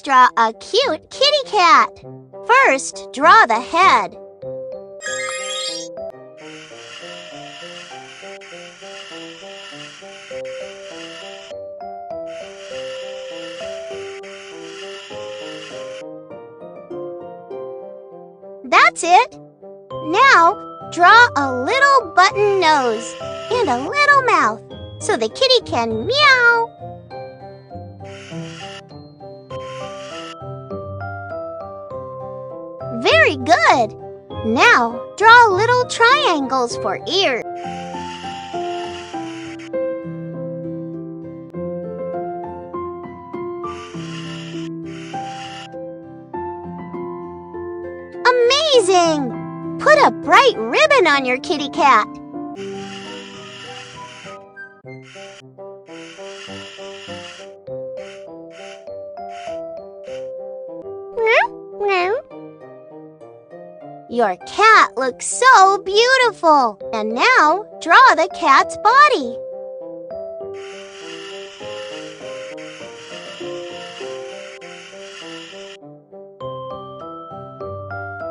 Let's draw a cute kitty cat. First, draw the head. That's it. Now, draw a little button nose and a little mouth so the kitty can meow. Very good. Now, draw little triangles for ears. Amazing! Put a bright ribbon on your kitty cat. Your cat looks so beautiful. And now, draw the cat's body.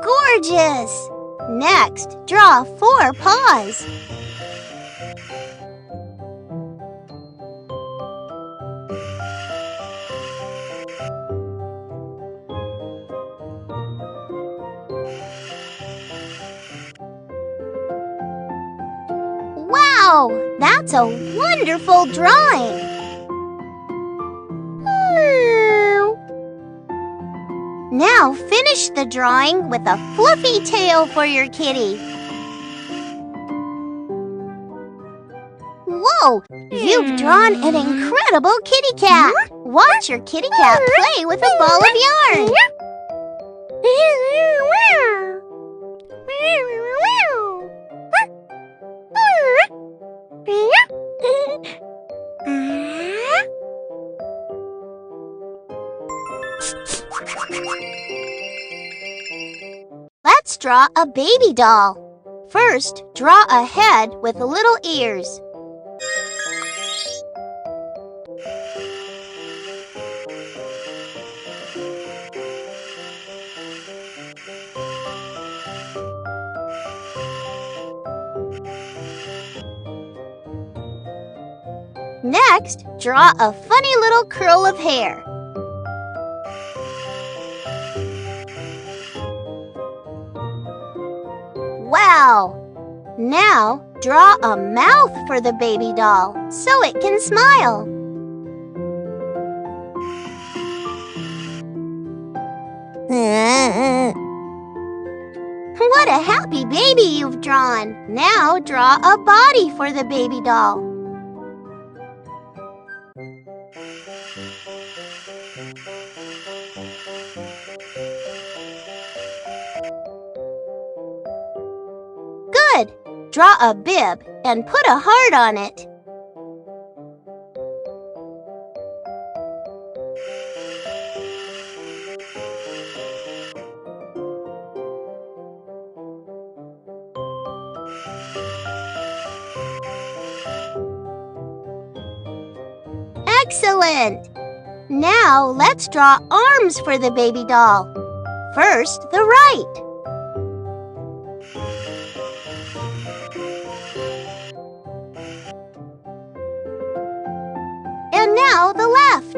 Gorgeous! Next, draw 4 paws. Wow! That's a wonderful drawing! Now finish the drawing with a fluffy tail for your kitty. Whoa! You've drawn an incredible kitty cat! Watch your kitty cat play with a ball of yarn! Let's draw a baby doll. First, draw a head with little ears. Next, draw a funny little curl of hair. Wow! Now, draw a mouth for the baby doll so it can smile. What a happy baby you've drawn! Now, draw a body for the baby doll. Good! Draw a bib and put a heart on it. Excellent! Now let's draw arms for the baby doll. First, the right. And now the left.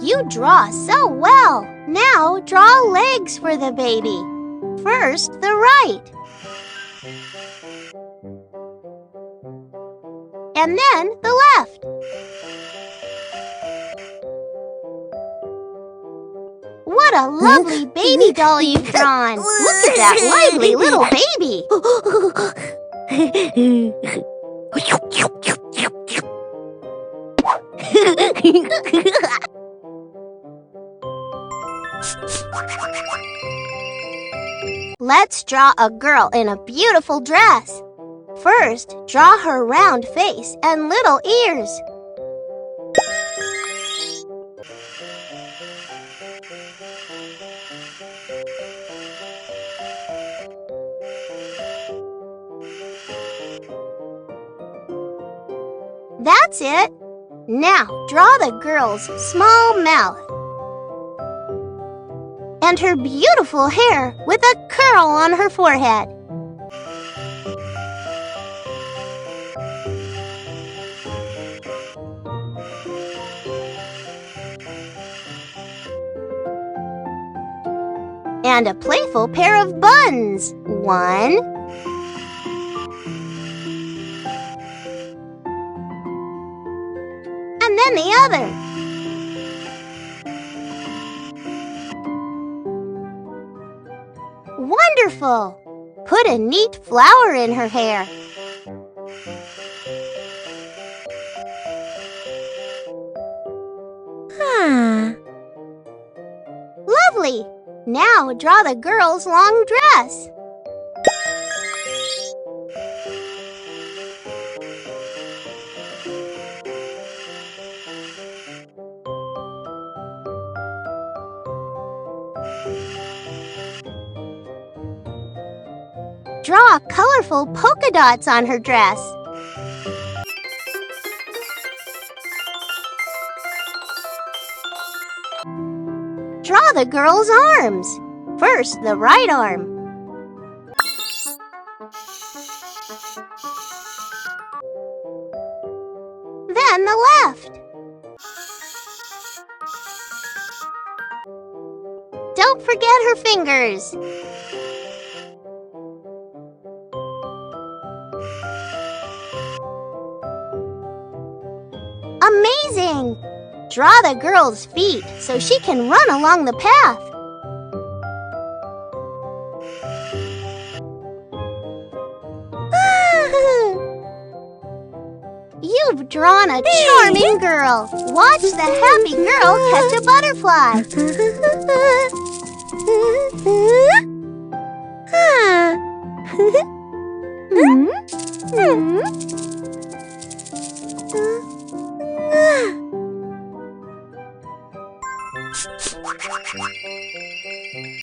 You draw so well. Now draw legs for the baby. First, the right. And then the left. What a lovely baby doll you've drawn! Look at that lively little baby! Let's draw a girl in a beautiful dress. First, draw her round face and little ears. That's it. Now draw the girl's small mouth and her beautiful hair with a curl on her forehead. And a playful pair of buns. 1, and then the other. Wonderful! Put a neat flower in her hair. Lovely! Now draw the girl's long dress. Draw colorful polka dots on her dress. Draw the girl's arms. First, the right arm. Then the left. Don't forget her fingers. Amazing! Draw the girl's feet so she can run along the path. You've drawn a charming girl. Watch the happy girl catch a butterfly.